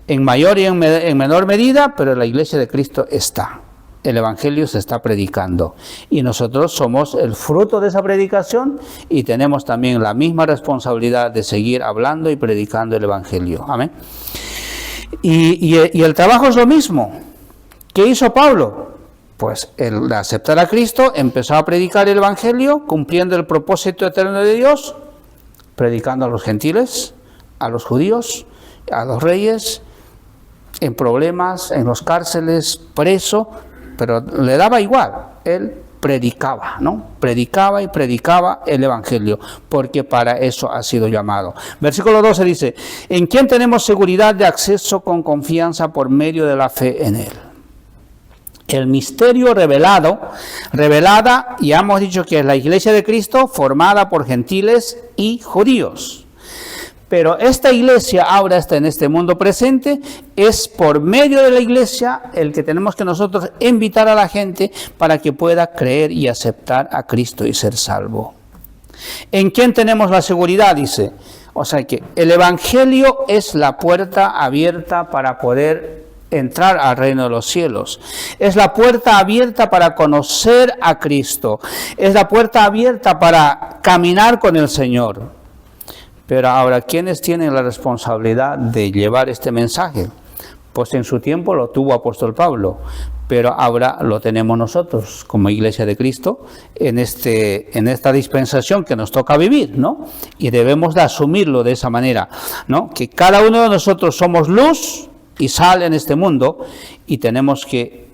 En mayor y en menor medida, pero la iglesia de Cristo está. El Evangelio se está predicando y nosotros somos el fruto de esa predicación y tenemos también la misma responsabilidad de seguir hablando y predicando el Evangelio. Amén. Y el trabajo es lo mismo. ¿Qué hizo Pablo? Pues el de aceptar a Cristo, empezó a predicar el Evangelio, cumpliendo el propósito eterno de Dios, predicando a los gentiles, a los judíos, a los reyes, en problemas, en los cárceles, preso, pero le daba igual, él predicaba, ¿no? Predicaba y predicaba el Evangelio, porque para eso ha sido llamado. Versículo 12 dice, en quien tenemos seguridad de acceso con confianza por medio de la fe en Él. El misterio revelada, ya hemos dicho que es la iglesia de Cristo formada por gentiles y judíos. Pero esta iglesia ahora está en este mundo presente, es por medio de la iglesia el que tenemos que nosotros invitar a la gente para que pueda creer y aceptar a Cristo y ser salvo. ¿En quién tenemos la seguridad? Dice, o sea que el Evangelio es la puerta abierta para poder entrar al reino de los cielos. Es la puerta abierta para conocer a Cristo. Es la puerta abierta para caminar con el Señor. Pero ahora, ¿quiénes tienen la responsabilidad de llevar este mensaje? Pues en su tiempo lo tuvo apóstol Pablo, pero ahora lo tenemos nosotros como Iglesia de Cristo en esta dispensación que nos toca vivir, ¿no? Y debemos de asumirlo de esa manera, ¿no? Que cada uno de nosotros somos luz y sal en este mundo y tenemos que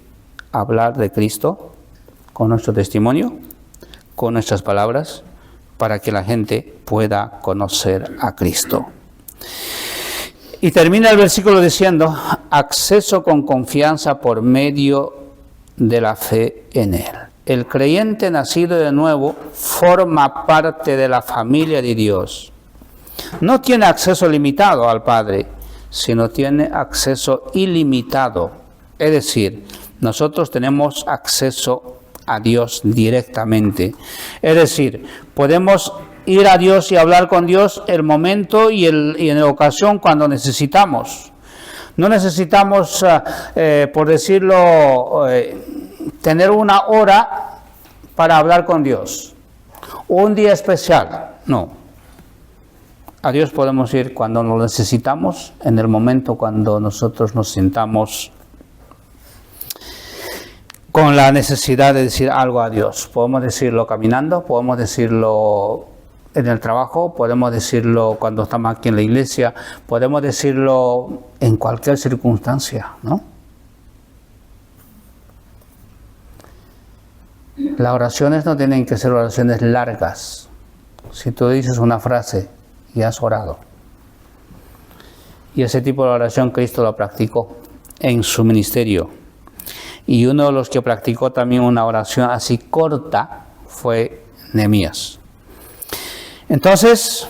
hablar de Cristo con nuestro testimonio, con nuestras palabras, para que la gente pueda conocer a Cristo. Y termina el versículo diciendo, acceso con confianza por medio de la fe en Él. El creyente nacido de nuevo forma parte de la familia de Dios. No tiene acceso limitado al Padre, sino tiene acceso ilimitado. Es decir, nosotros tenemos acceso a Dios directamente. Es decir, podemos ir a Dios y hablar con Dios el momento y en la ocasión cuando necesitamos. No necesitamos, por decirlo, tener una hora para hablar con Dios. O un día especial. No. A Dios podemos ir cuando lo necesitamos, en el momento cuando nosotros nos sintamos con la necesidad de decir algo a Dios. Podemos decirlo caminando, podemos decirlo en el trabajo, podemos decirlo cuando estamos aquí en la iglesia, podemos decirlo en cualquier circunstancia, ¿no? Las oraciones no tienen que ser oraciones largas. Si tú dices una frase y has orado. Y ese tipo de oración Cristo lo practicó en su ministerio. Y uno de los que practicó también una oración así corta fue Nehemías. Entonces,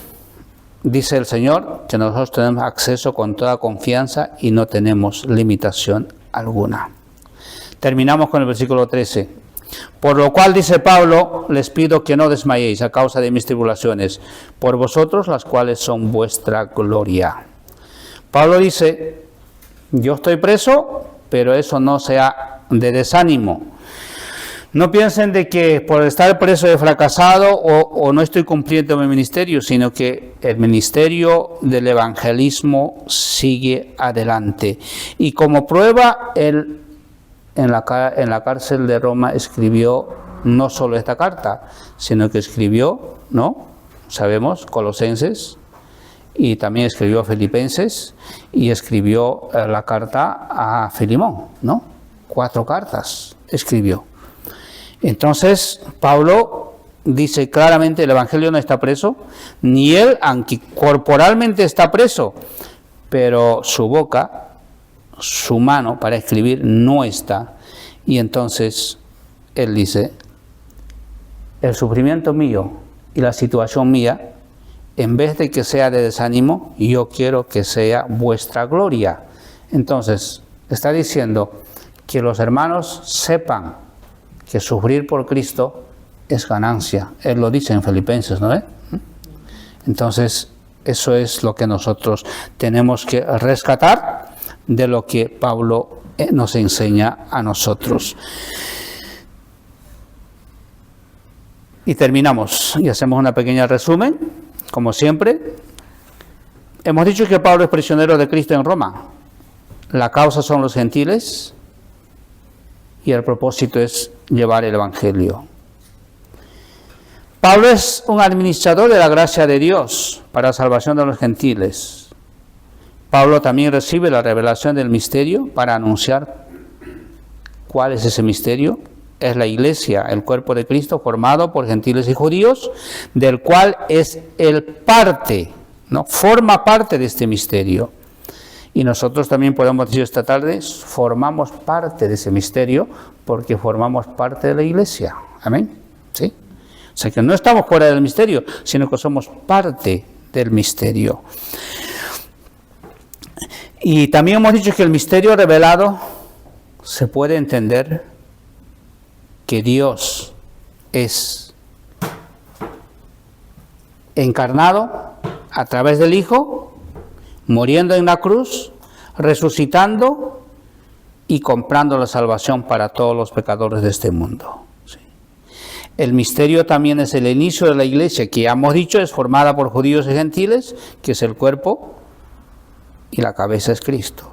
dice el Señor que nosotros tenemos acceso con toda confianza y no tenemos limitación alguna. Terminamos con el versículo 13. Por lo cual, dice Pablo, les pido que no desmayéis a causa de mis tribulaciones, por vosotros las cuales son vuestra gloria. Pablo dice, yo estoy preso, pero eso no sea de desánimo. No piensen de que por estar preso he fracasado o no estoy cumpliendo mi ministerio, sino que el ministerio del evangelismo sigue adelante. Y como prueba, él en la cárcel de Roma escribió no solo esta carta, sino que escribió, ¿no? Sabemos, Colosenses, y también escribió Filipenses, y escribió la carta a Filemón, ¿no? 4 cartas escribió. Entonces, Pablo dice claramente, el Evangelio no está preso, ni él, aunque corporalmente está preso, pero su boca, su mano para escribir no está. Y entonces, él dice, el sufrimiento mío y la situación mía, en vez de que sea de desánimo, yo quiero que sea vuestra gloria. Entonces, está diciendo que los hermanos sepan que sufrir por Cristo es ganancia. Él lo dice en Filipenses, ¿no? Entonces, eso es lo que nosotros tenemos que rescatar de lo que Pablo nos enseña a nosotros. Y terminamos y hacemos una pequeña resumen, como siempre. Hemos dicho que Pablo es prisionero de Cristo en Roma. La causa son los gentiles y el propósito es llevar el Evangelio. Pablo es un administrador de la gracia de Dios para la salvación de los gentiles. Pablo también recibe la revelación del misterio para anunciar cuál es ese misterio. Es la iglesia, el cuerpo de Cristo formado por gentiles y judíos, del cual es el parte, ¿no? Forma parte de este misterio. Y nosotros también podemos decir esta tarde, formamos parte de ese misterio porque formamos parte de la iglesia. Amén. ¿Sí? O sea que no estamos fuera del misterio, sino que somos parte del misterio. Y también hemos dicho que el misterio revelado se puede entender que Dios es encarnado a través del Hijo, muriendo en la cruz, resucitando y comprando la salvación para todos los pecadores de este mundo. ¿Sí? El misterio también es el inicio de la iglesia, que ya hemos dicho es formada por judíos y gentiles, que es el cuerpo y la cabeza es Cristo.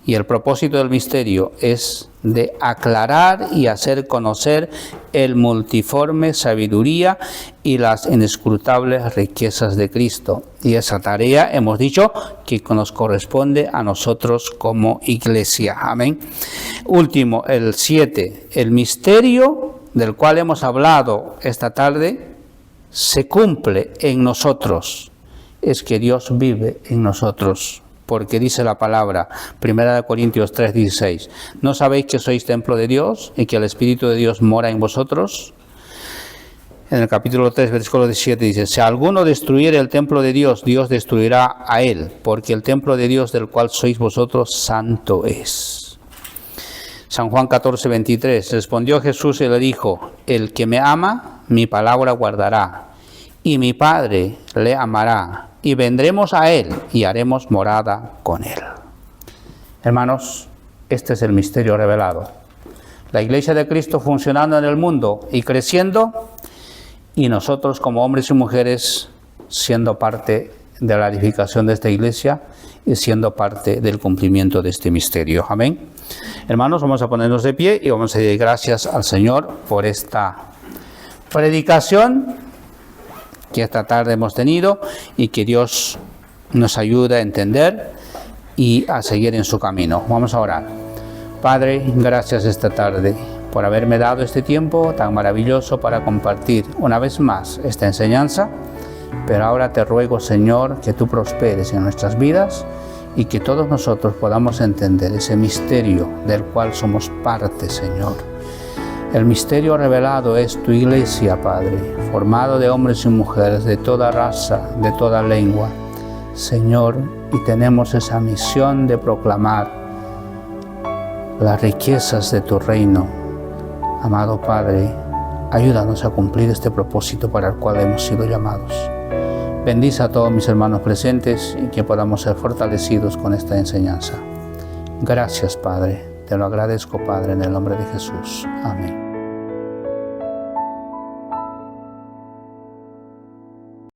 Y el propósito del misterio es de aclarar y hacer conocer el multiforme sabiduría y las inescrutables riquezas de Cristo. Y esa tarea hemos dicho que nos corresponde a nosotros como iglesia. Amén. Último, el 7. El misterio del cual hemos hablado esta tarde se cumple en nosotros. Es que Dios vive en nosotros. Porque dice la palabra, 1 Corintios 3:16, ¿no sabéis que sois templo de Dios y que el Espíritu de Dios mora en vosotros? En el capítulo 3, versículo 17 dice, si alguno destruyere el templo de Dios, Dios destruirá a él, porque el templo de Dios del cual sois vosotros, santo es. San Juan 14:23, respondió Jesús y le dijo, el que me ama, mi palabra guardará, y mi Padre le amará, y vendremos a Él y haremos morada con Él. Hermanos, este es el misterio revelado. La Iglesia de Cristo funcionando en el mundo y creciendo, y nosotros como hombres y mujeres siendo parte de la edificación de esta Iglesia y siendo parte del cumplimiento de este misterio. Amén. Hermanos, vamos a ponernos de pie y vamos a dar gracias al Señor por esta predicación que esta tarde hemos tenido y que Dios nos ayude a entender y a seguir en su camino. Vamos a orar. Padre, gracias esta tarde por haberme dado este tiempo tan maravilloso para compartir una vez más esta enseñanza, pero ahora te ruego, Señor, que tú prosperes en nuestras vidas y que todos nosotros podamos entender ese misterio del cual somos parte, Señor. El misterio revelado es tu iglesia, Padre, formado de hombres y mujeres de toda raza, de toda lengua. Señor, y tenemos esa misión de proclamar las riquezas de tu reino. Amado Padre, ayúdanos a cumplir este propósito para el cual hemos sido llamados. Bendice a todos mis hermanos presentes y que podamos ser fortalecidos con esta enseñanza. Gracias, Padre. Te lo agradezco, Padre, en el nombre de Jesús. Amén.